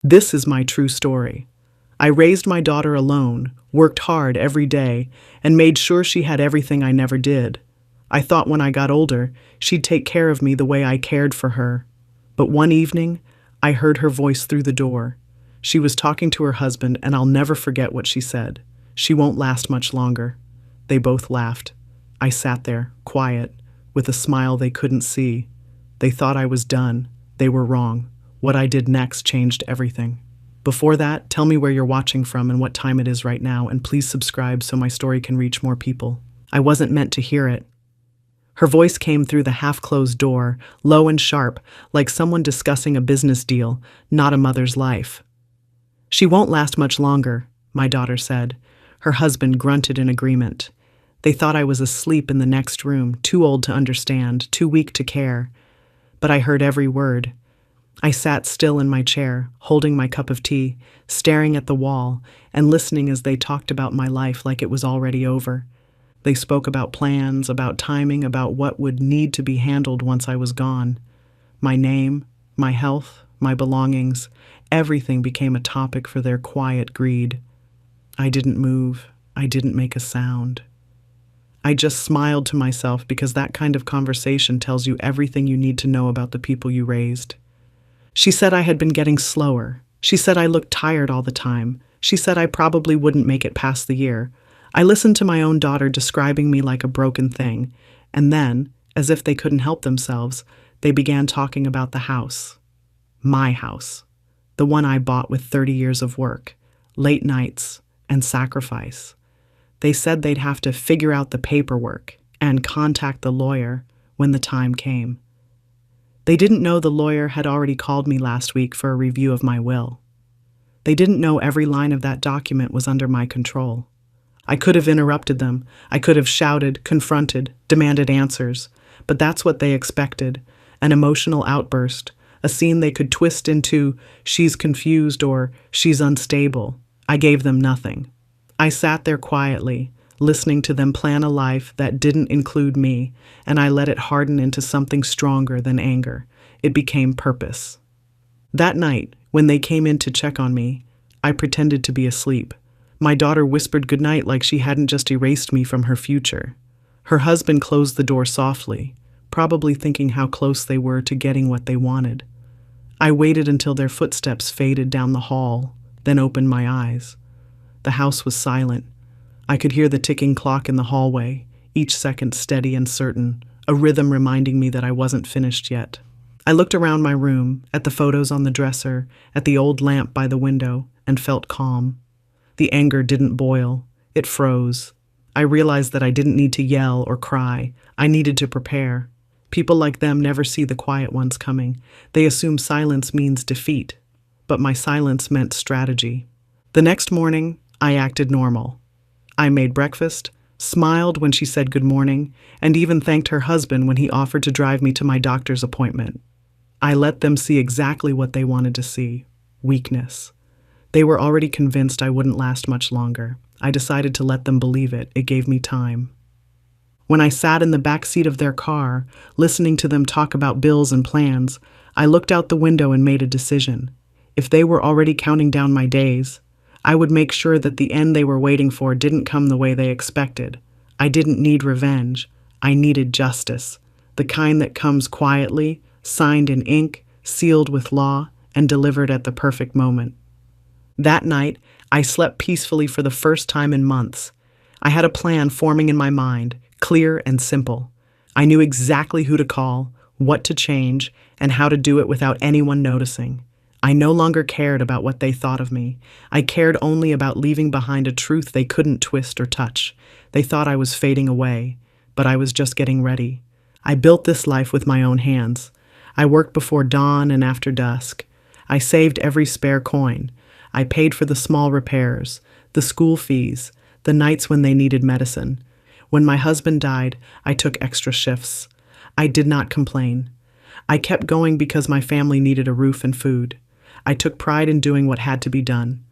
This is my true story. I raised my daughter alone, worked hard every day, and made sure she had everything I never did. I thought when I got older, she'd take care of me the way I cared for her. But one evening, I heard her voice through the door. She was talking to her husband, and I'll never forget what she said. She won't last much longer. They both laughed. I sat there, quiet, with a smile they couldn't see. They thought I was done. They were wrong. What I did next changed everything. Before that, tell me where you're watching from and what time it is right now, and please subscribe so my story can reach more people. I wasn't meant to hear it. Her voice came through the half-closed door, low and sharp, like someone discussing a business deal, not a mother's life. She won't last much longer, my daughter said. Her husband grunted in agreement. They thought I was asleep in the next room, too old to understand, too weak to care. But I heard every word. I sat still in my chair, holding my cup of tea, staring at the wall, and listening as they talked about my life like it was already over. They spoke about plans, about timing, about what would need to be handled once I was gone. My name, my health, my belongings, everything became a topic for their quiet greed. I didn't move. I didn't make a sound. I just smiled to myself because that kind of conversation tells you everything you need to know about the people you raised. She said I had been getting slower. She said I looked tired all the time. She said I probably wouldn't make it past the year. I listened to my own daughter describing me like a broken thing, and then, as if they couldn't help themselves, they began talking about the house. My house. The one I bought with 30 years of work, late nights, and sacrifice. They said they'd have to figure out the paperwork and contact the lawyer when the time came. They didn't know the lawyer had already called me last week for a review of my will. They didn't know every line of that document was under my control. I could have interrupted them. I could have shouted, confronted, demanded answers. But that's what they expected, an emotional outburst, a scene they could twist into, she's confused or she's unstable. I gave them nothing. I sat there quietly, listening to them plan a life that didn't include me, and I let it harden into something stronger than anger. It became purpose. That night, when they came in to check on me, I pretended to be asleep. My daughter whispered goodnight like she hadn't just erased me from her future. Her husband closed the door softly, probably thinking how close they were to getting what they wanted. I waited until their footsteps faded down the hall, then opened my eyes. The house was silent. I could hear the ticking clock in the hallway, each second steady and certain, a rhythm reminding me that I wasn't finished yet. I looked around my room, at the photos on the dresser, at the old lamp by the window, and felt calm. The anger didn't boil. It froze. I realized that I didn't need to yell or cry. I needed to prepare. People like them never see the quiet ones coming. They assume silence means defeat. But my silence meant strategy. The next morning, I acted normal. I made breakfast, smiled when she said good morning, and even thanked her husband when he offered to drive me to my doctor's appointment. I let them see exactly what they wanted to see: weakness. They were already convinced I wouldn't last much longer. I decided to let them believe it. It gave me time. When I sat in the back seat of their car, listening to them talk about bills and plans, I looked out the window and made a decision. If they were already counting down my days, I would make sure that the end they were waiting for didn't come the way they expected. I didn't need revenge. I needed justice, the kind that comes quietly, signed in ink, sealed with law, and delivered at the perfect moment. That night, I slept peacefully for the first time in months. I had a plan forming in my mind, clear and simple. I knew exactly who to call, what to change, and how to do it without anyone noticing. I no longer cared about what they thought of me. I cared only about leaving behind a truth they couldn't twist or touch. They thought I was fading away, but I was just getting ready. I built this life with my own hands. I worked before dawn and after dusk. I saved every spare coin. I paid for the small repairs, the school fees, the nights when they needed medicine. When my husband died, I took extra shifts. I did not complain. I kept going because my family needed a roof and food. I took pride in doing what had to be done.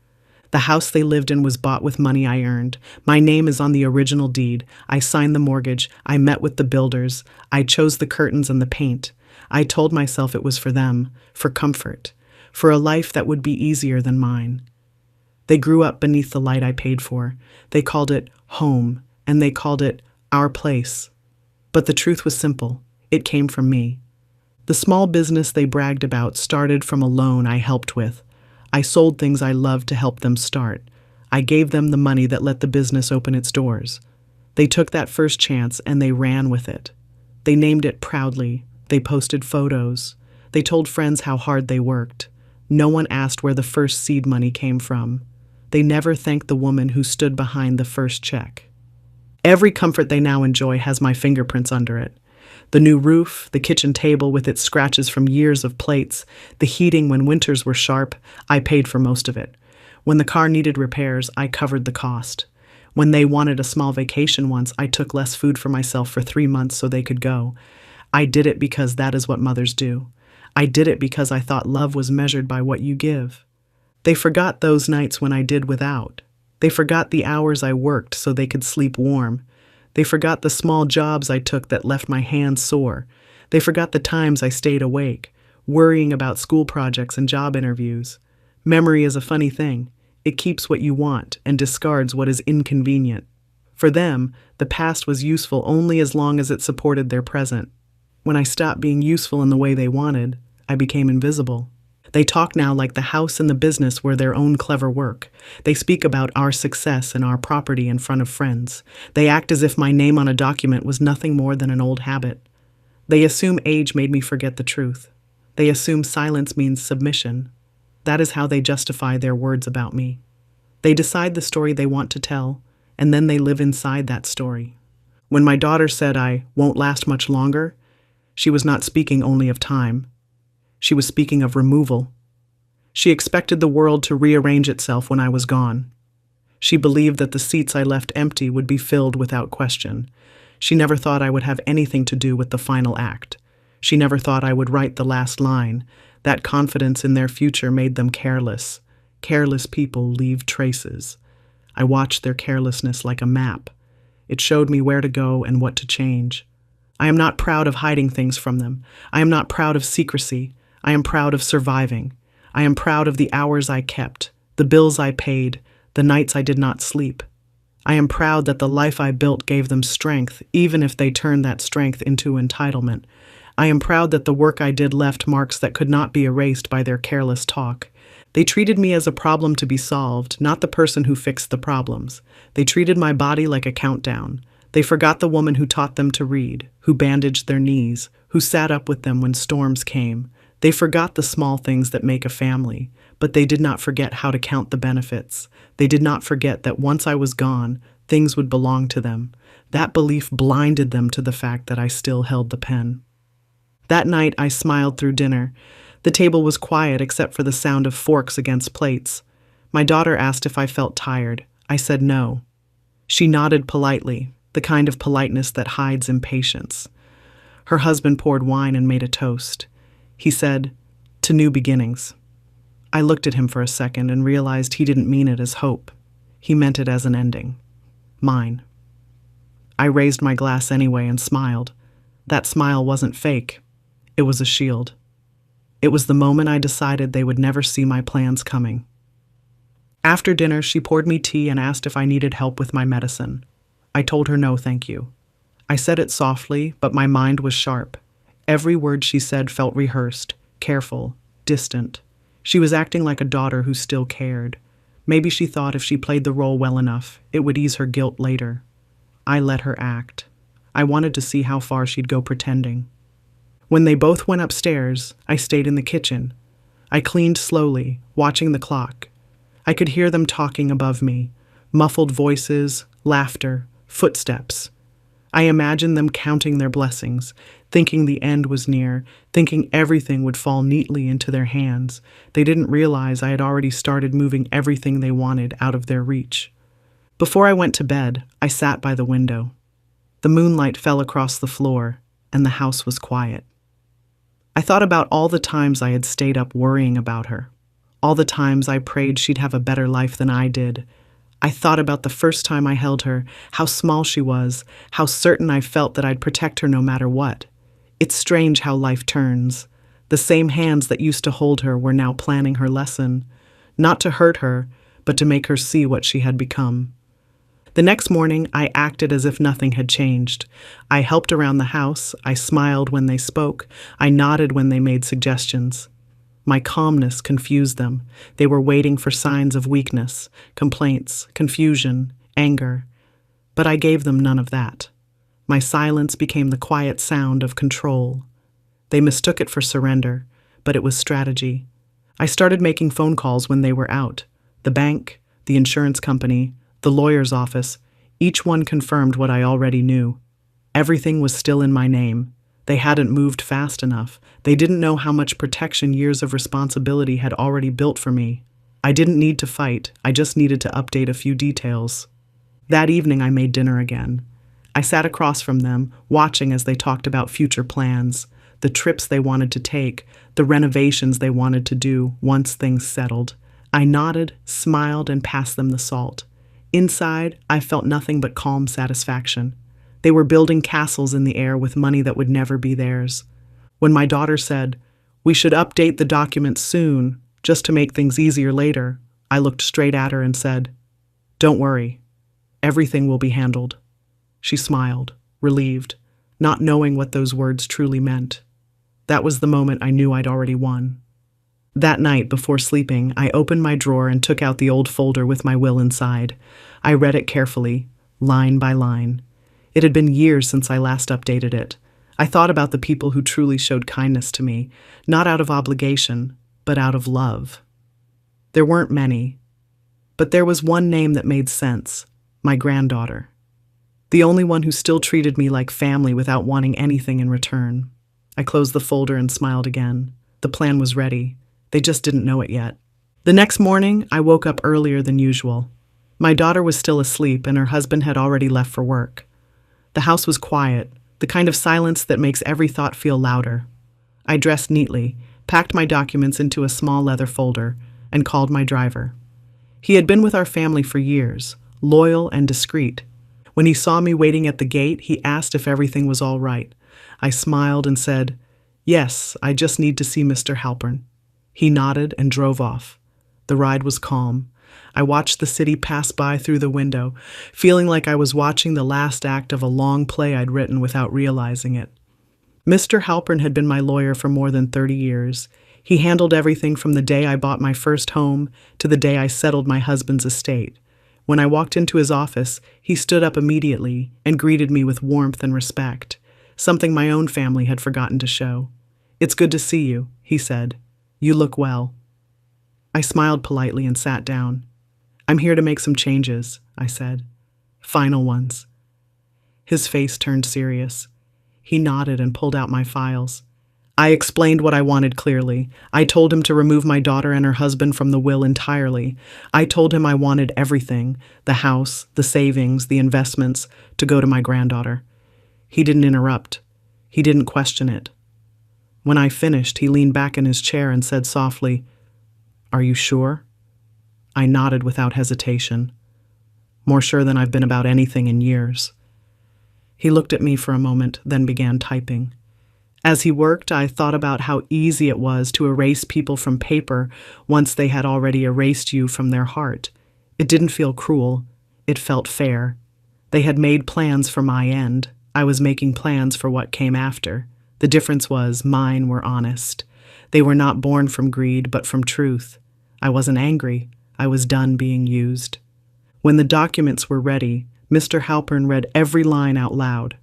The house they lived in was bought with money I earned. My name is on the original deed. I signed the mortgage. I met with the builders. I chose the curtains and the paint. I told myself it was for them, for comfort, for a life that would be easier than mine. They grew up beneath the light I paid for. They called it home, and they called it our place. But the truth was simple. It came from me. The small business they bragged about started from a loan I helped with. I sold things I loved to help them start. I gave them the money that let the business open its doors. They took that first chance and they ran with it. They named it proudly. They posted photos. They told friends how hard they worked. No one asked where the first seed money came from. They never thanked the woman who stood behind the first check. Every comfort they now enjoy has my fingerprints under it. The new roof, the kitchen table with its scratches from years of plates, the heating when winters were sharp, I paid for most of it. When the car needed repairs, I covered the cost. When they wanted a small vacation once, I took less food for myself for 3 months so they could go. I did it because that is what mothers do. I did it because I thought love was measured by what you give. They forgot those nights when I did without. They forgot the hours I worked so they could sleep warm. They forgot the small jobs I took that left my hands sore. They forgot the times I stayed awake, worrying about school projects and job interviews. Memory is a funny thing. It keeps what you want and discards what is inconvenient. For them, the past was useful only as long as it supported their present. When I stopped being useful in the way they wanted, I became invisible. They talk now like the house and the business were their own clever work. They speak about our success and our property in front of friends. They act as if my name on a document was nothing more than an old habit. They assume age made me forget the truth. They assume silence means submission. That is how they justify their words about me. They decide the story they want to tell, and then they live inside that story. When my daughter said I won't last much longer, she was not speaking only of time. She was speaking of removal. She expected the world to rearrange itself when I was gone. She believed that the seats I left empty would be filled without question. She never thought I would have anything to do with the final act. She never thought I would write the last line. That confidence in their future made them careless. Careless people leave traces. I watched their carelessness like a map. It showed me where to go and what to change. I am not proud of hiding things from them. I am not proud of secrecy. I am proud of surviving. I am proud of the hours I kept, the bills I paid, the nights I did not sleep. I am proud that the life I built gave them strength, even if they turned that strength into entitlement. I am proud that the work I did left marks that could not be erased by their careless talk. They treated me as a problem to be solved, not the person who fixed the problems. They treated my body like a countdown. They forgot the woman who taught them to read, who bandaged their knees, who sat up with them when storms came. They forgot the small things that make a family, but they did not forget how to count the benefits. They did not forget that once I was gone, things would belong to them. That belief blinded them to the fact that I still held the pen. That night, I smiled through dinner. The table was quiet except for the sound of forks against plates. My daughter asked if I felt tired. I said no. She nodded politely, the kind of politeness that hides impatience. Her husband poured wine and made a toast. He said, "To new beginnings." I looked at him for a second and realized he didn't mean it as hope. He meant it as an ending. Mine. I raised my glass anyway and smiled. That smile wasn't fake. It was a shield. It was the moment I decided they would never see my plans coming. After dinner, she poured me tea and asked if I needed help with my medicine. I told her no, thank you. I said it softly, but my mind was sharp. Every word she said felt rehearsed, careful, distant. She was acting like a daughter who still cared. Maybe she thought if she played the role well enough, it would ease her guilt later. I let her act. I wanted to see how far she'd go pretending. When they both went upstairs, I stayed in the kitchen. I cleaned slowly, watching the clock. I could hear them talking above me, muffled voices, laughter, footsteps. I imagined them counting their blessings, thinking the end was near, thinking everything would fall neatly into their hands. They didn't realize I had already started moving everything they wanted out of their reach. Before I went to bed, I sat by the window. The moonlight fell across the floor, and the house was quiet. I thought about all the times I had stayed up worrying about her, all the times I prayed she'd have a better life than I did. I thought about the first time I held her, how small she was, how certain I felt that I'd protect her no matter what. It's strange how life turns. The same hands that used to hold her were now planning her lesson, not to hurt her, but to make her see what she had become. The next morning, I acted as if nothing had changed. I helped around the house, I smiled when they spoke, I nodded when they made suggestions. My calmness confused them. They were waiting for signs of weakness, complaints, confusion, anger. But I gave them none of that. My silence became the quiet sound of control. They mistook it for surrender, but it was strategy. I started making phone calls when they were out. The bank, the insurance company, the lawyer's office, each one confirmed what I already knew. Everything was still in my name. They hadn't moved fast enough. They didn't know how much protection years of responsibility had already built for me. I didn't need to fight. I just needed to update a few details. That evening I made dinner again. I sat across from them, watching as they talked about future plans, the trips they wanted to take, the renovations they wanted to do once things settled. I nodded, smiled, and passed them the salt. Inside, I felt nothing but calm satisfaction. They were building castles in the air with money that would never be theirs. When my daughter said, "We should update the documents soon, just to make things easier later," I looked straight at her and said, "Don't worry. Everything will be handled." She smiled, relieved, not knowing what those words truly meant. That was the moment I knew I'd already won. That night, before sleeping, I opened my drawer and took out the old folder with my will inside. I read it carefully, line by line. It had been years since I last updated it. I thought about the people who truly showed kindness to me, not out of obligation, but out of love. There weren't many, but there was one name that made sense: my granddaughter. The only one who still treated me like family without wanting anything in return. I closed the folder and smiled again. The plan was ready. They just didn't know it yet. The next morning, I woke up earlier than usual. My daughter was still asleep and her husband had already left for work. The house was quiet, the kind of silence that makes every thought feel louder. I dressed neatly, packed my documents into a small leather folder, and called my driver. He had been with our family for years, loyal and discreet. When he saw me waiting at the gate, he asked if everything was all right. I smiled and said, "Yes, I just need to see Mr. Halpern." He nodded and drove off. The ride was calm. I watched the city pass by through the window, feeling like I was watching the last act of a long play I'd written without realizing it. Mr. Halpern had been my lawyer for more than 30 years. He handled everything from the day I bought my first home to the day I settled my husband's estate. When I walked into his office, he stood up immediately and greeted me with warmth and respect, something my own family had forgotten to show. "It's good to see you," he said. "You look well." I smiled politely and sat down. "I'm here to make some changes," I said. "Final ones." His face turned serious. He nodded and pulled out my files. I explained what I wanted clearly. I told him to remove my daughter and her husband from the will entirely. I told him I wanted everything, the house, the savings, the investments, to go to my granddaughter. He didn't interrupt. He didn't question it. When I finished, he leaned back in his chair and said softly, "Are you sure?" I nodded without hesitation. More sure than I've been about anything in years. He looked at me for a moment, then began typing. As he worked, I thought about how easy it was to erase people from paper once they had already erased you from their heart. It didn't feel cruel. It felt fair. They had made plans for my end. I was making plans for what came after. The difference was mine were honest. They were not born from greed, but from truth. I wasn't angry. I was done being used. When the documents were ready, Mr. Halpern read every line out loud.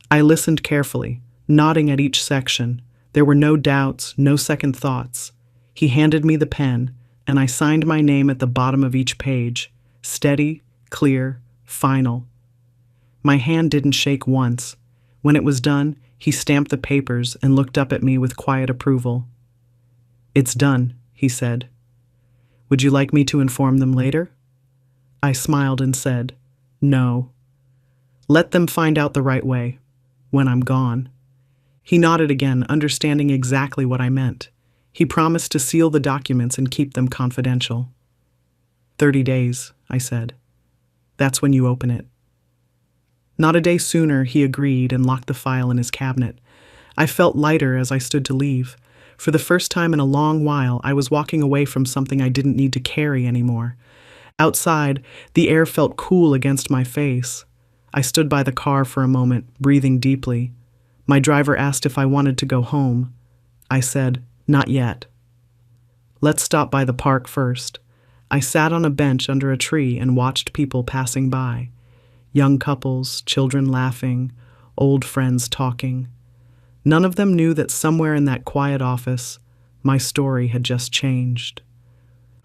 I listened carefully, nodding at each section. There were no doubts, no second thoughts. He handed me the pen, and I signed my name at the bottom of each page. Steady, clear, final. My hand didn't shake once. When it was done, he stamped the papers and looked up at me with quiet approval. "It's done," he said. "Would you like me to inform them later?" I smiled and said, "No. Let them find out the right way, when I'm gone." He nodded again, understanding exactly what I meant. He promised to seal the documents and keep them confidential. 30 days, I said. That's when you open it. Not a day sooner, he agreed and locked the file in his cabinet. I felt lighter as I stood to leave. For the first time in a long while, I was walking away from something I didn't need to carry anymore. Outside, the air felt cool against my face. I stood by the car for a moment, breathing deeply. My driver asked if I wanted to go home. I said, "Not yet." "Let's stop by the park first." I sat on a bench under a tree and watched people passing by. Young couples, children laughing, old friends talking. None of them knew that somewhere in that quiet office, my story had just changed.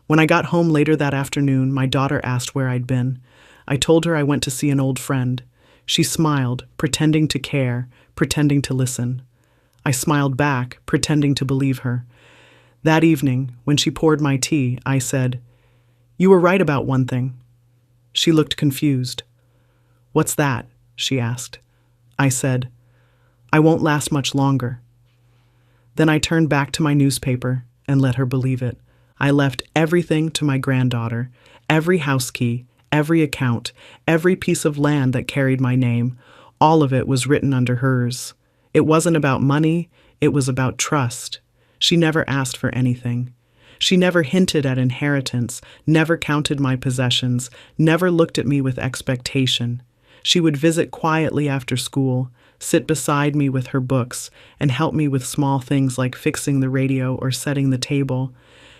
When I got home later that afternoon, my daughter asked where I'd been. I told her I went to see an old friend. She smiled, pretending to care, pretending to listen. I smiled back, pretending to believe her. That evening, when she poured my tea, I said, "You were right about one thing." She looked confused. "What's that?" she asked. I said, "I won't last much longer." Then I turned back to my newspaper and let her believe it. I left everything to my granddaughter, every house key, every account, every piece of land that carried my name. All of it was written under hers. It wasn't about money, it was about trust. She never asked for anything. She never hinted at inheritance, never counted my possessions, never looked at me with expectation. She would visit quietly after school, sit beside me with her books, and help me with small things like fixing the radio or setting the table.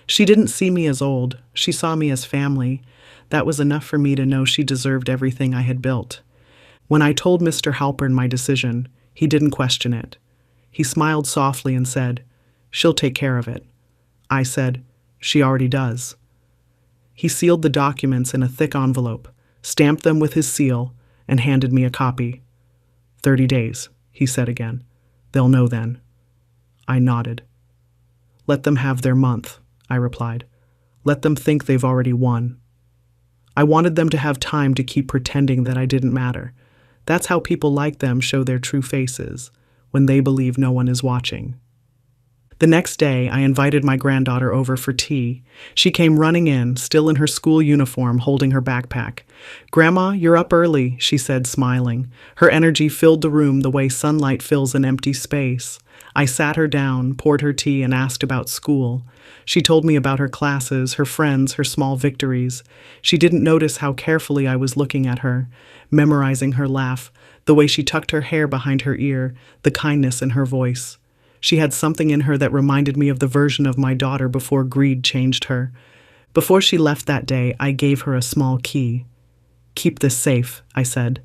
She didn't see me as old, she saw me as family. That was enough for me to know she deserved everything I had built. When I told Mr. Halpern my decision, he didn't question it. He smiled softly and said, "She'll take care of it." I said, "She already does." He sealed the documents in a thick envelope, stamped them with his seal, and handed me a copy. 30 days, he said again. "They'll know then." I nodded. "Let them have their month," I replied. "Let them think they've already won." I wanted them to have time to keep pretending that I didn't matter. That's how people like them show their true faces, when they believe no one is watching. The next day, I invited my granddaughter over for tea. She came running in, still in her school uniform, holding her backpack. "Grandma, you're up early," she said, smiling. Her energy filled the room the way sunlight fills an empty space. I sat her down, poured her tea, and asked about school. She told me about her classes, her friends, her small victories. She didn't notice how carefully I was looking at her, memorizing her laugh, the way she tucked her hair behind her ear, the kindness in her voice. She had something in her that reminded me of the version of my daughter before greed changed her. Before she left that day, I gave her a small key. "Keep this safe," I said.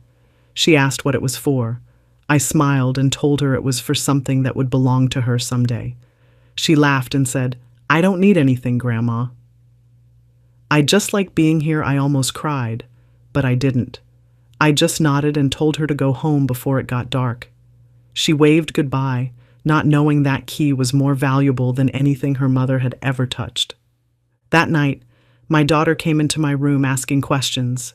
She asked what it was for. I smiled and told her it was for something that would belong to her someday. She laughed and said, "I don't need anything, Grandma." I just liked being here. I almost cried, but I didn't. I just nodded and told her to go home before it got dark. She waved goodbye, not knowing that key was more valuable than anything her mother had ever touched. That night, my daughter came into my room asking questions.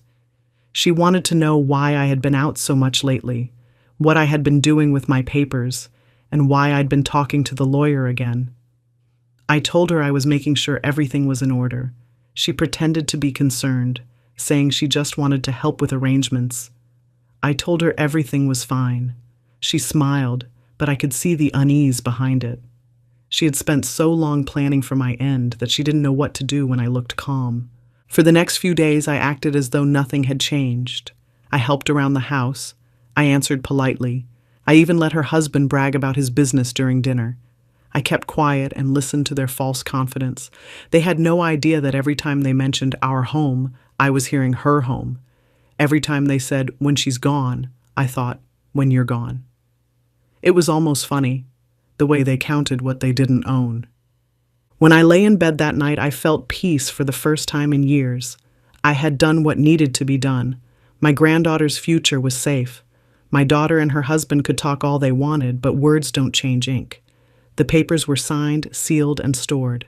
She wanted to know why I had been out so much lately, what I had been doing with my papers, and why I'd been talking to the lawyer again. I told her I was making sure everything was in order. She pretended to be concerned, saying she just wanted to help with arrangements. I told her everything was fine. She smiled, but I could see the unease behind it. She had spent so long planning for my end that she didn't know what to do when I looked calm. For the next few days, I acted as though nothing had changed. I helped around the house. I answered politely. I even let her husband brag about his business during dinner. I kept quiet and listened to their false confidence. They had no idea that every time they mentioned our home, I was hearing her home. Every time they said, "When she's gone," I thought, "When you're gone." It was almost funny, the way they counted what they didn't own. When I lay in bed that night, I felt peace for the first time in years. I had done what needed to be done. My granddaughter's future was safe. My daughter and her husband could talk all they wanted, but words don't change ink. The papers were signed, sealed, and stored.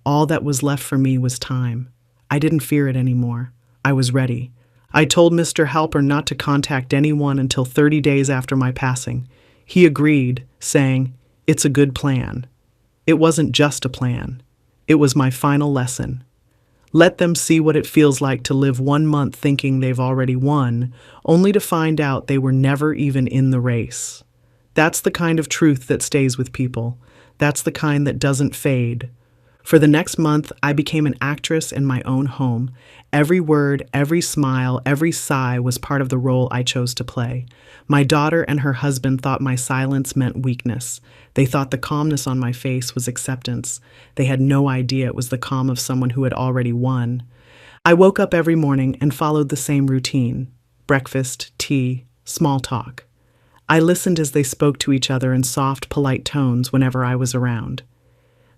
All that was left for me was time. I didn't fear it anymore. I was ready. I told Mr. Halpern not to contact anyone until 30 days after my passing. He agreed, saying, "It's a good plan." It wasn't just a plan. It was my final lesson. Let them see what it feels like to live 1 month thinking they've already won, only to find out they were never even in the race. That's the kind of truth that stays with people. That's the kind that doesn't fade. For the next month, I became an actress in my own home. Every word, every smile, every sigh was part of the role I chose to play. My daughter and her husband thought my silence meant weakness. They thought the calmness on my face was acceptance. They had no idea it was the calm of someone who had already won. I woke up every morning and followed the same routine: breakfast, tea, small talk. I listened as they spoke to each other in soft, polite tones whenever I was around.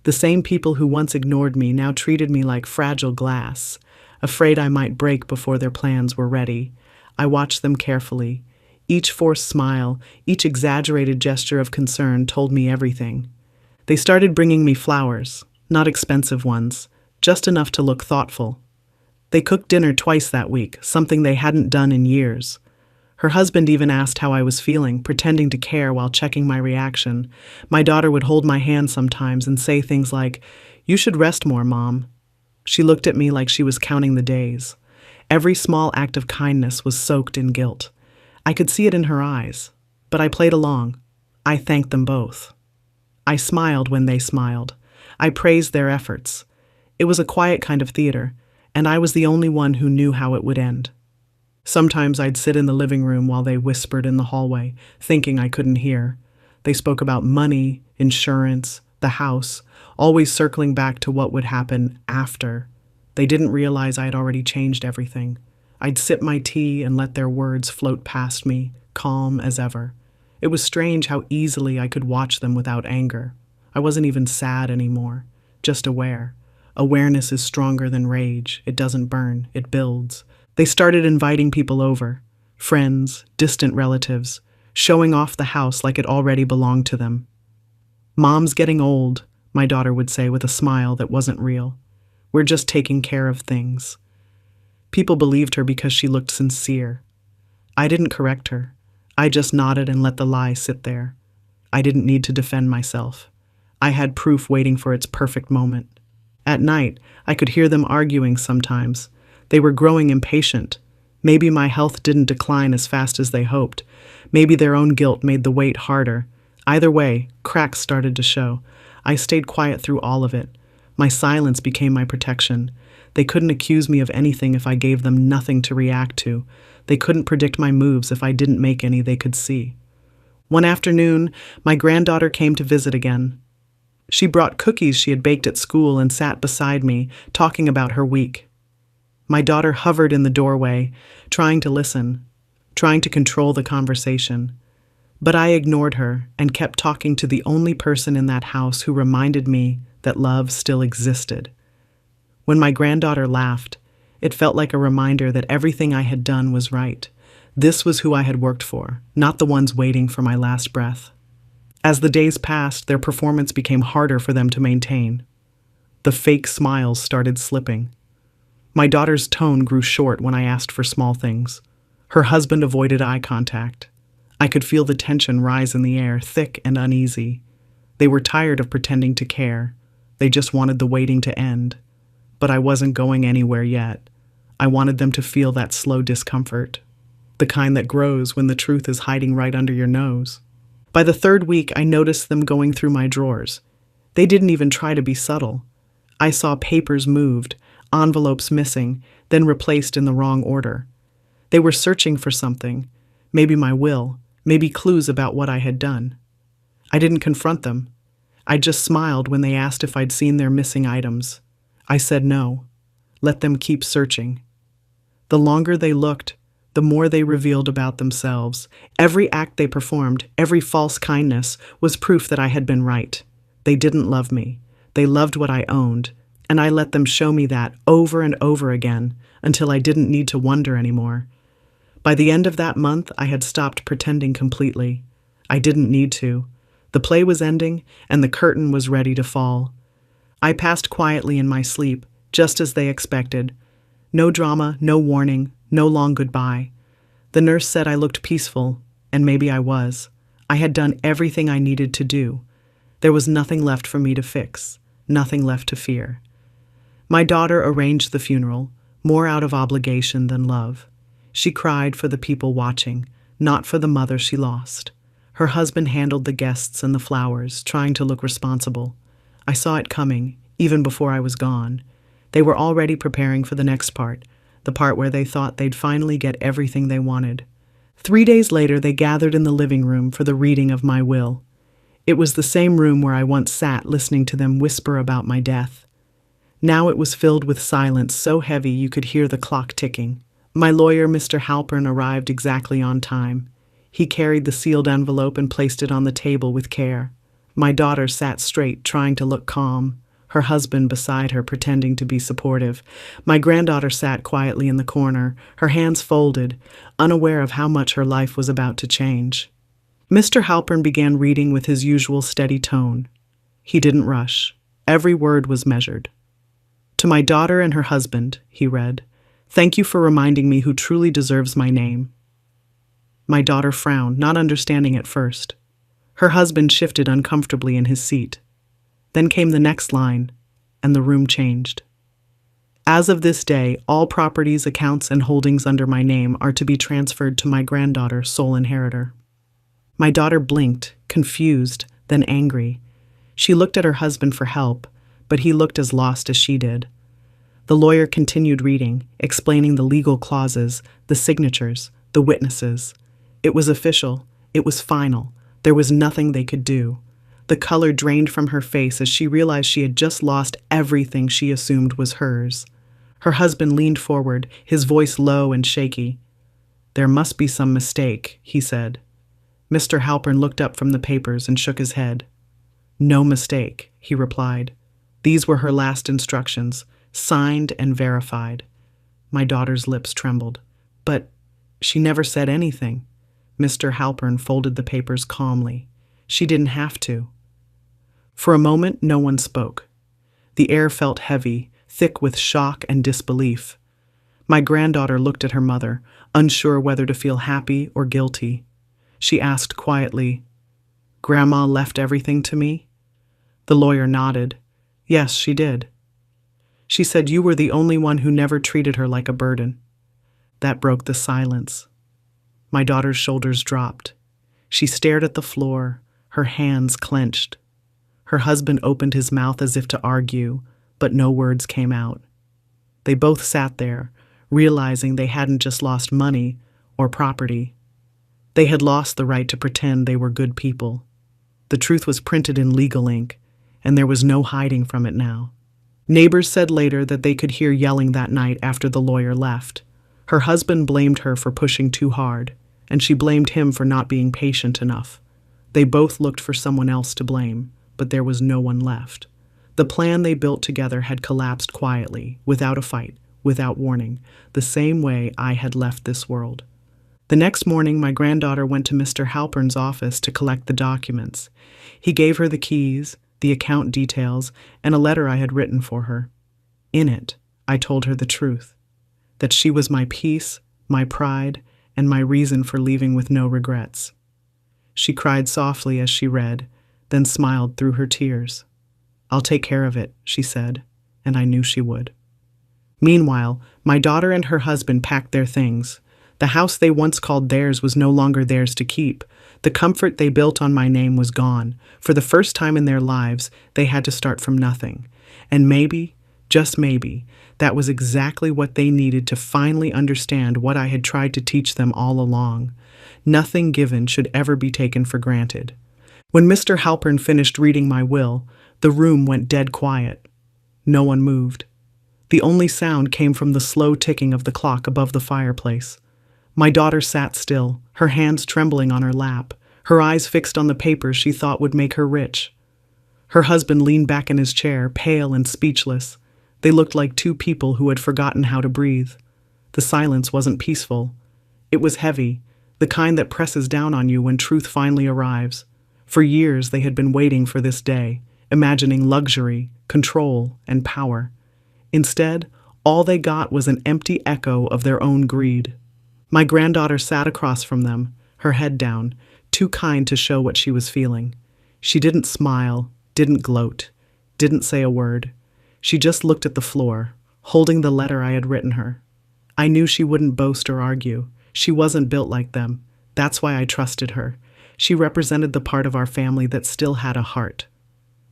The same people who once ignored me now treated me like fragile glass, afraid I might break before their plans were ready. I watched them carefully. Each forced smile, each exaggerated gesture of concern told me everything. They started bringing me flowers, not expensive ones, just enough to look thoughtful. They cooked dinner twice that week, something they hadn't done in years. Her husband even asked how I was feeling, pretending to care while checking my reaction. My daughter would hold my hand sometimes and say things like, "You should rest more, Mom." She looked at me like she was counting the days. Every small act of kindness was soaked in guilt. I could see it in her eyes, but I played along. I thanked them both. I smiled when they smiled. I praised their efforts. It was a quiet kind of theater, and I was the only one who knew how it would end. Sometimes I'd sit in the living room while they whispered in the hallway, thinking I couldn't hear. They spoke about money, insurance, the house, always circling back to what would happen after. They didn't realize I had already changed everything. I'd sip my tea and let their words float past me, calm as ever. It was strange how easily I could watch them without anger. I wasn't even sad anymore, just aware. Awareness is stronger than rage. It doesn't burn, it builds. They started inviting people over, friends, distant relatives, showing off the house like it already belonged to them. "Mom's getting old," my daughter would say with a smile that wasn't real. "We're just taking care of things." People believed her because she looked sincere. I didn't correct her. I just nodded and let the lie sit there. I didn't need to defend myself. I had proof waiting for its perfect moment. At night, I could hear them arguing sometimes. They were growing impatient. Maybe my health didn't decline as fast as they hoped. Maybe their own guilt made the wait harder. Either way, cracks started to show. I stayed quiet through all of it. My silence became my protection. They couldn't accuse me of anything if I gave them nothing to react to. They couldn't predict my moves if I didn't make any they could see. One afternoon, my granddaughter came to visit again. She brought cookies she had baked at school and sat beside me, talking about her week. My daughter hovered in the doorway, trying to listen, trying to control the conversation. But I ignored her and kept talking to the only person in that house who reminded me that love still existed. When my granddaughter laughed, it felt like a reminder that everything I had done was right. This was who I had worked for, not the ones waiting for my last breath. As the days passed, their performance became harder for them to maintain. The fake smiles started slipping. My daughter's tone grew short when I asked for small things. Her husband avoided eye contact. I could feel the tension rise in the air, thick and uneasy. They were tired of pretending to care. They just wanted the waiting to end. But I wasn't going anywhere yet. I wanted them to feel that slow discomfort, the kind that grows when the truth is hiding right under your nose. By the third week, I noticed them going through my drawers. They didn't even try to be subtle. I saw papers moved, envelopes missing, then replaced in the wrong order. They were searching for something, maybe my will, maybe clues about what I had done. I didn't confront them. I just smiled when they asked if I'd seen their missing items. I said no. Let them keep searching. The longer they looked, the more they revealed about themselves. Every act they performed, every false kindness, was proof that I had been right. They didn't love me. They loved what I owned, and I let them show me that over and over again until I didn't need to wonder anymore. By the end of that month, I had stopped pretending completely. I didn't need to. The play was ending, and the curtain was ready to fall. I passed quietly in my sleep, just as they expected. No drama, no warning, no long goodbye. The nurse said I looked peaceful, and maybe I was. I had done everything I needed to do. There was nothing left for me to fix, nothing left to fear. My daughter arranged the funeral, more out of obligation than love. She cried for the people watching, not for the mother she lost. Her husband handled the guests and the flowers, trying to look responsible. I saw it coming, even before I was gone. They were already preparing for the next part, the part where they thought they'd finally get everything they wanted. 3 days later, they gathered in the living room for the reading of my will. It was the same room where I once sat listening to them whisper about my death. Now it was filled with silence so heavy you could hear the clock ticking. My lawyer, Mr. Halpern, arrived exactly on time. He carried the sealed envelope and placed it on the table with care. My daughter sat straight, trying to look calm, her husband beside her pretending to be supportive. My granddaughter sat quietly in the corner, her hands folded, unaware of how much her life was about to change. Mr. Halpern began reading with his usual steady tone. He didn't rush. Every word was measured. To my daughter and her husband, he read, "Thank you for reminding me who truly deserves my name." My daughter frowned, not understanding at first. Her husband shifted uncomfortably in his seat. Then came the next line, and the room changed. As of this day, all properties, accounts, and holdings under my name are to be transferred to my granddaughter, sole inheritor. My daughter blinked, confused, then angry. She looked at her husband for help, but he looked as lost as she did. The lawyer continued reading, explaining the legal clauses, the signatures, the witnesses. It was official. It was final. There was nothing they could do. The color drained from her face as she realized she had just lost everything she assumed was hers. Her husband leaned forward, his voice low and shaky. "There must be some mistake," he said. Mr. Halpern looked up from the papers and shook his head. "No mistake," he replied. These were her last instructions, signed and verified. My daughter's lips trembled. "But she never said anything." Mr. Halpern folded the papers calmly. "She didn't have to." For a moment, no one spoke. The air felt heavy, thick with shock and disbelief. My granddaughter looked at her mother, unsure whether to feel happy or guilty. She asked quietly, "Grandma left everything to me?" The lawyer nodded. "Yes, she did. She said you were the only one who never treated her like a burden." That broke the silence. My daughter's shoulders dropped. She stared at the floor, her hands clenched. Her husband opened his mouth as if to argue, but no words came out. They both sat there, realizing they hadn't just lost money or property. They had lost the right to pretend they were good people. The truth was printed in legal ink, and there was no hiding from it now. Neighbors said later that they could hear yelling that night after the lawyer left. Her husband blamed her for pushing too hard, and she blamed him for not being patient enough. They both looked for someone else to blame, but there was no one left. The plan they built together had collapsed quietly, without a fight, without warning, the same way I had left this world. The next morning, my granddaughter went to Mr. Halpern's office to collect the documents. He gave her the keys, the account details, and a letter I had written for her. In it, I told her the truth, that she was my peace, my pride, and my reason for leaving with no regrets. She cried softly as she read, then smiled through her tears. "I'll take care of it," she said, and I knew she would. Meanwhile, my daughter and her husband packed their things. The house they once called theirs was no longer theirs to keep. The comfort they built on my name was gone. For the first time in their lives, they had to start from nothing. And maybe, just maybe, that was exactly what they needed to finally understand what I had tried to teach them all along. Nothing given should ever be taken for granted. When Mr. Halpern finished reading my will, the room went dead quiet. No one moved. The only sound came from the slow ticking of the clock above the fireplace. My daughter sat still, her hands trembling on her lap, her eyes fixed on the papers she thought would make her rich. Her husband leaned back in his chair, pale and speechless. They looked like two people who had forgotten how to breathe. The silence wasn't peaceful. It was heavy, the kind that presses down on you when truth finally arrives. For years they had been waiting for this day, imagining luxury, control, and power. Instead, all they got was an empty echo of their own greed. My granddaughter sat across from them, her head down, too kind to show what she was feeling. She didn't smile, didn't gloat, didn't say a word. She just looked at the floor, holding the letter I had written her. I knew she wouldn't boast or argue. She wasn't built like them. That's why I trusted her. She represented the part of our family that still had a heart.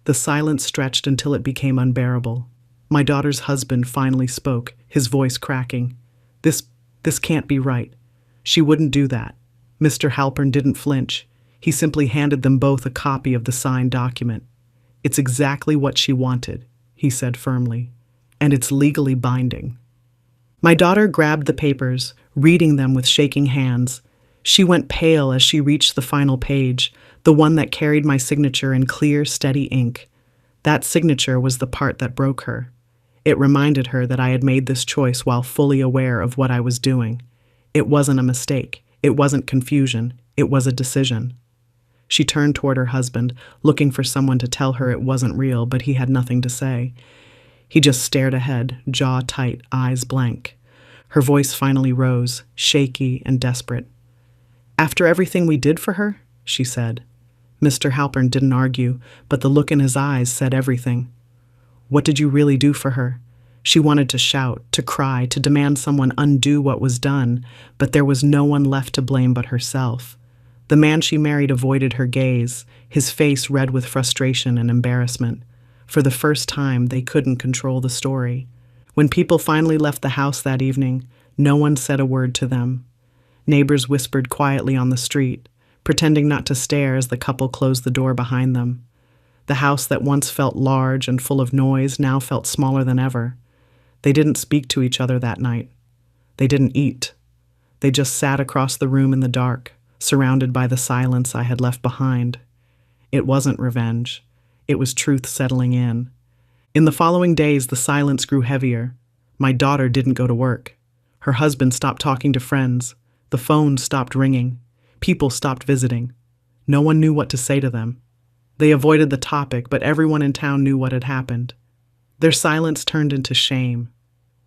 The silence stretched until it became unbearable. My daughter's husband finally spoke, his voice cracking. This can't be right. She wouldn't do that. Mr. Halpern didn't flinch. He simply handed them both a copy of the signed document. It's exactly what she wanted, he said firmly, and it's legally binding. My daughter grabbed the papers, reading them with shaking hands. She went pale as she reached the final page, the one that carried my signature in clear, steady ink. That signature was the part that broke her. It reminded her that I had made this choice while fully aware of what I was doing. It wasn't a mistake. It wasn't confusion. It was a decision. She turned toward her husband, looking for someone to tell her it wasn't real, but he had nothing to say. He just stared ahead, jaw tight, eyes blank. Her voice finally rose, shaky and desperate. "After everything we did for her?" she said. Mr. Halpern didn't argue, but the look in his eyes said everything. "What did you really do for her?" She wanted to shout, to cry, to demand someone undo what was done, but there was no one left to blame but herself. The man she married avoided her gaze, his face red with frustration and embarrassment. For the first time, they couldn't control the story. When people finally left the house that evening, no one said a word to them. Neighbors whispered quietly on the street, pretending not to stare as the couple closed the door behind them. The house that once felt large and full of noise now felt smaller than ever. They didn't speak to each other that night. They didn't eat. They just sat across the room in the dark, surrounded by the silence I had left behind. It wasn't revenge. It was truth settling in. In the following days, the silence grew heavier. My daughter didn't go to work. Her husband stopped talking to friends. The phone stopped ringing. People stopped visiting. No one knew what to say to them. They avoided the topic, but everyone in town knew what had happened. Their silence turned into shame.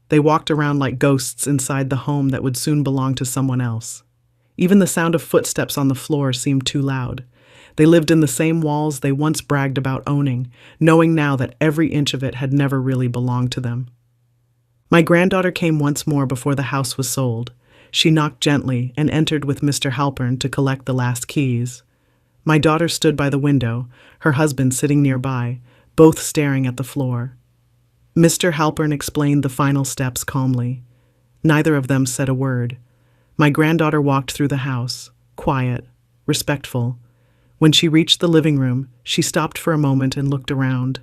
They walked around like ghosts inside the home that would soon belong to someone else. Even the sound of footsteps on the floor seemed too loud. They lived in the same walls they once bragged about owning, knowing now that every inch of it had never really belonged to them. My granddaughter came once more before the house was sold. She knocked gently and entered with Mr. Halpern to collect the last keys. My daughter stood by the window, her husband sitting nearby, both staring at the floor. Mr. Halpern explained the final steps calmly. Neither of them said a word. My granddaughter walked through the house, quiet, respectful. When she reached the living room, she stopped for a moment and looked around.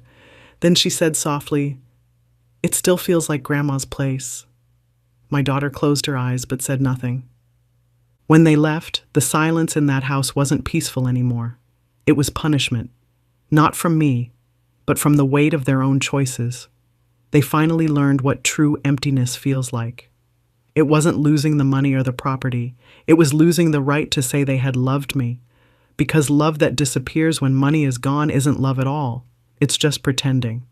Then she said softly, "It still feels like Grandma's place." My daughter closed her eyes but said nothing. When they left, the silence in that house wasn't peaceful anymore. It was punishment. Not from me, but from the weight of their own choices. They finally learned what true emptiness feels like. It wasn't losing the money or the property. It was losing the right to say they had loved me. Because love that disappears when money is gone isn't love at all. It's just pretending.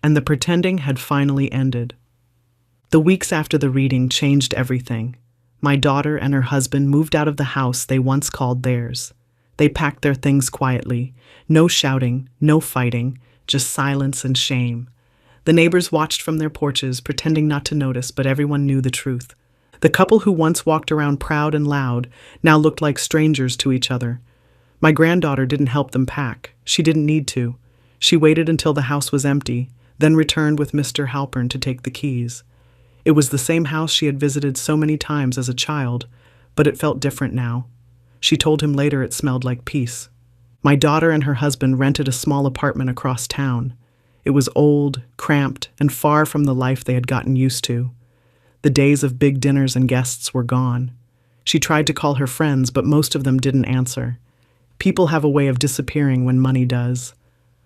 And the pretending had finally ended. The weeks after the reading changed everything. My daughter and her husband moved out of the house they once called theirs. They packed their things quietly. No shouting, no fighting, just silence and shame. The neighbors watched from their porches, pretending not to notice, but everyone knew the truth. The couple who once walked around proud and loud now looked like strangers to each other. My granddaughter didn't help them pack. She didn't need to. She waited until the house was empty, then returned with Mr. Halpern to take the keys. It was the same house she had visited so many times as a child, but it felt different now. She told him later it smelled like peace. My daughter and her husband rented a small apartment across town. It was old, cramped, and far from the life they had gotten used to. The days of big dinners and guests were gone. She tried to call her friends, but most of them didn't answer. People have a way of disappearing when money does.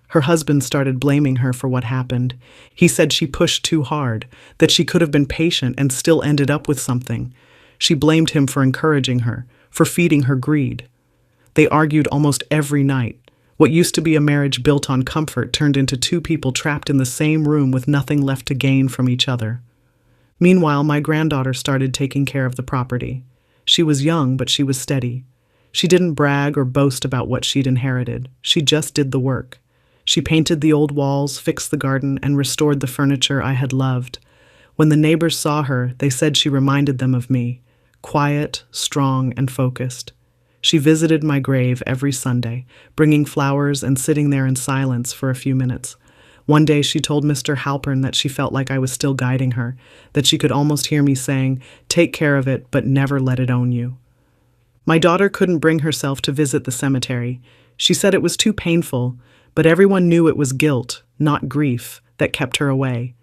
Her husband started blaming her for what happened. He said she pushed too hard, that she could have been patient and still ended up with something. She blamed him for encouraging her, for feeding her greed. They argued almost every night. What used to be a marriage built on comfort turned into two people trapped in the same room with nothing left to gain from each other. Meanwhile, my granddaughter started taking care of the property. She was young, but she was steady. She didn't brag or boast about what she'd inherited. She just did the work. She painted the old walls, fixed the garden, and restored the furniture I had loved. When the neighbors saw her, they said she reminded them of me, quiet, strong, and focused. She visited my grave every Sunday, bringing flowers and sitting there in silence for a few minutes. One day she told Mr. Halpern that she felt like I was still guiding her, that she could almost hear me saying, "Take care of it, but never let it own you." My daughter couldn't bring herself to visit the cemetery. She said it was too painful, but everyone knew it was guilt, not grief, that kept her away.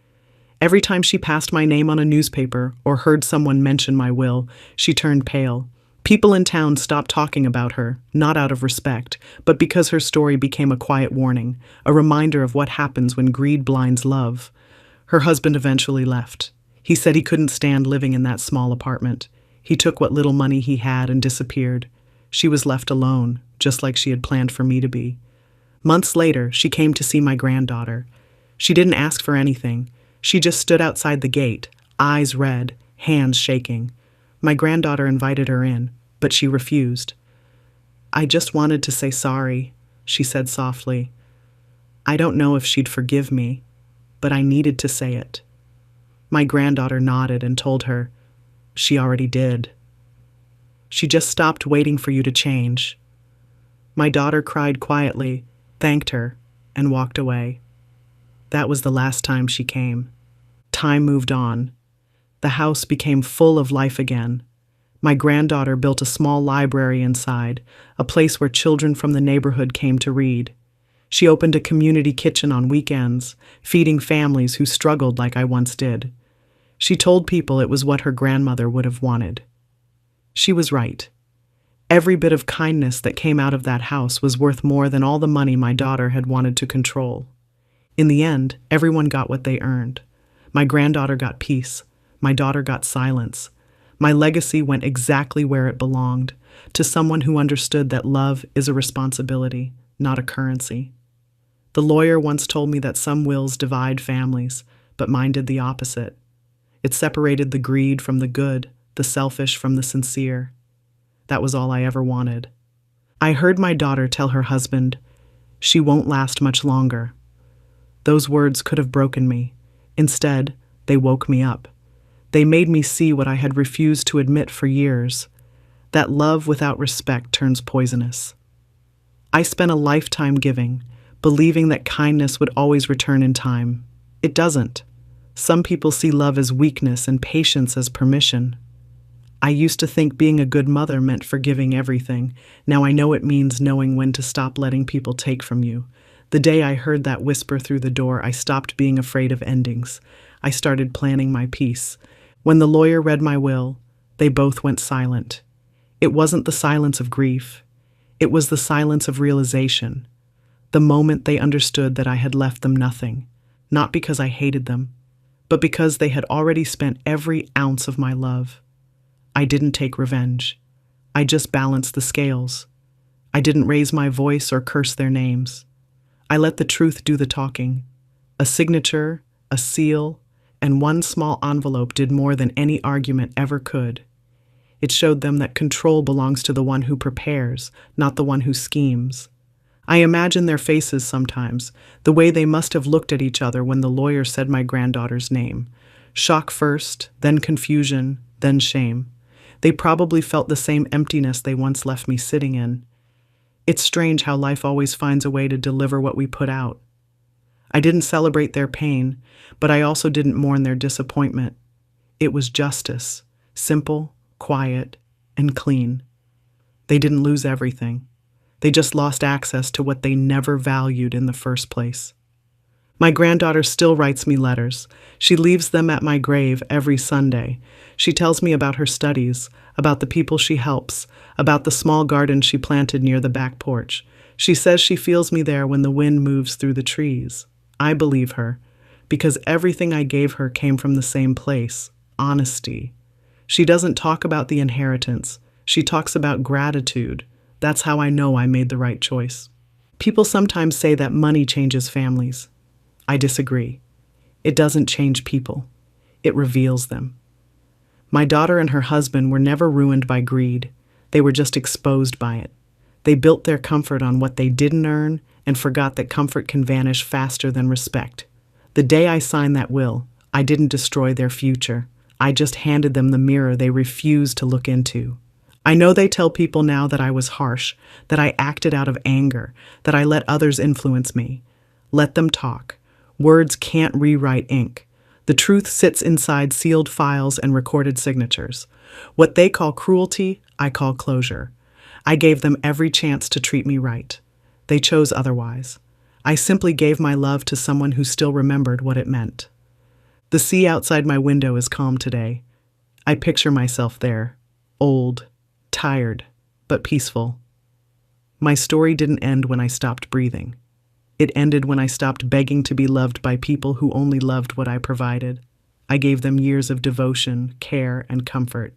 Every time she passed my name on a newspaper or heard someone mention my will, she turned pale. People in town stopped talking about her, not out of respect, but because her story became a quiet warning, a reminder of what happens when greed blinds love. Her husband eventually left. He said he couldn't stand living in that small apartment. He took what little money he had and disappeared. She was left alone, just like she had planned for me to be. Months later, she came to see my granddaughter. She didn't ask for anything. She just stood outside the gate, eyes red, hands shaking. My granddaughter invited her in, but she refused. "I just wanted to say sorry," she said softly. I don't know if she'd forgive me, but I needed to say it. My granddaughter nodded and told her, "She already did. She just stopped waiting for you to change." My daughter cried quietly, thanked her, and walked away. That was the last time she came. Time moved on. The house became full of life again. My granddaughter built a small library inside, a place where children from the neighborhood came to read. She opened a community kitchen on weekends, feeding families who struggled like I once did. She told people it was what her grandmother would have wanted. She was right. Every bit of kindness that came out of that house was worth more than all the money my daughter had wanted to control. In the end, everyone got what they earned. My granddaughter got peace. My daughter got silence. My legacy went exactly where it belonged, to someone who understood that love is a responsibility, not a currency. The lawyer once told me that some wills divide families, but mine did the opposite. It separated the greed from the good, the selfish from the sincere. That was all I ever wanted. I heard my daughter tell her husband, "She won't last much longer." Those words could have broken me. Instead, they woke me up. They made me see what I had refused to admit for years, that love without respect turns poisonous. I spent a lifetime giving, believing that kindness would always return in time. It doesn't. Some people see love as weakness and patience as permission. I used to think being a good mother meant forgiving everything. Now I know it means knowing when to stop letting people take from you. The day I heard that whisper through the door, I stopped being afraid of endings. I started planning my peace. When the lawyer read my will, they both went silent. It wasn't the silence of grief. It was the silence of realization. The moment they understood that I had left them nothing, not because I hated them, but because they had already spent every ounce of my love. I didn't take revenge. I just balanced the scales. I didn't raise my voice or curse their names. I let the truth do the talking. A signature, a seal, and one small envelope did more than any argument ever could. It showed them that control belongs to the one who prepares, not the one who schemes. I imagine their faces sometimes, the way they must have looked at each other when the lawyer said my granddaughter's name. Shock first, then confusion, then shame. They probably felt the same emptiness they once left me sitting in. It's strange how life always finds a way to deliver what we put out. I didn't celebrate their pain, but I also didn't mourn their disappointment. It was justice, simple, quiet, and clean. They didn't lose everything. They just lost access to what they never valued in the first place. My granddaughter still writes me letters. She leaves them at my grave every Sunday. She tells me about her studies, about the people she helps, about the small garden she planted near the back porch. She says she feels me there when the wind moves through the trees. I believe her, because everything I gave her came from the same place, honesty. She doesn't talk about the inheritance. She talks about gratitude. That's how I know I made the right choice. People sometimes say that money changes families. I disagree. It doesn't change people. It reveals them. My daughter and her husband were never ruined by greed. They were just exposed by it. They built their comfort on what they didn't earn and forgot that comfort can vanish faster than respect. The day I signed that will, I didn't destroy their future. I just handed them the mirror they refused to look into. I know they tell people now that I was harsh, that I acted out of anger, that I let others influence me. Let them talk. Words can't rewrite ink. The truth sits inside sealed files and recorded signatures. What they call cruelty, I call closure. I gave them every chance to treat me right. They chose otherwise. I simply gave my love to someone who still remembered what it meant. The sea outside my window is calm today. I picture myself there, old, tired, but peaceful. My story didn't end when I stopped breathing. It ended when I stopped begging to be loved by people who only loved what I provided. I gave them years of devotion, care, and comfort.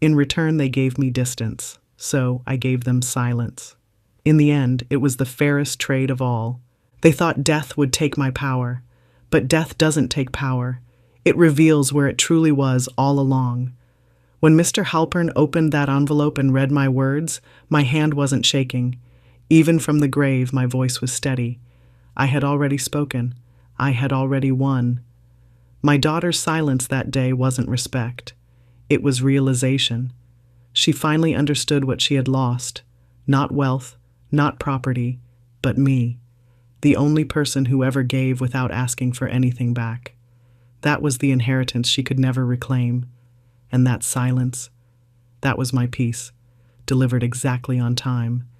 In return, they gave me distance, so I gave them silence. In the end, it was the fairest trade of all. They thought death would take my power, but death doesn't take power. It reveals where it truly was all along. When Mr. Halpern opened that envelope and read my words, my hand wasn't shaking. Even from the grave, my voice was steady. I had already spoken. I had already won. My daughter's silence that day wasn't respect. It was realization. She finally understood what she had lost. Not wealth, not property, but me. The only person who ever gave without asking for anything back. That was the inheritance she could never reclaim. And that silence, that was my peace, delivered exactly on time.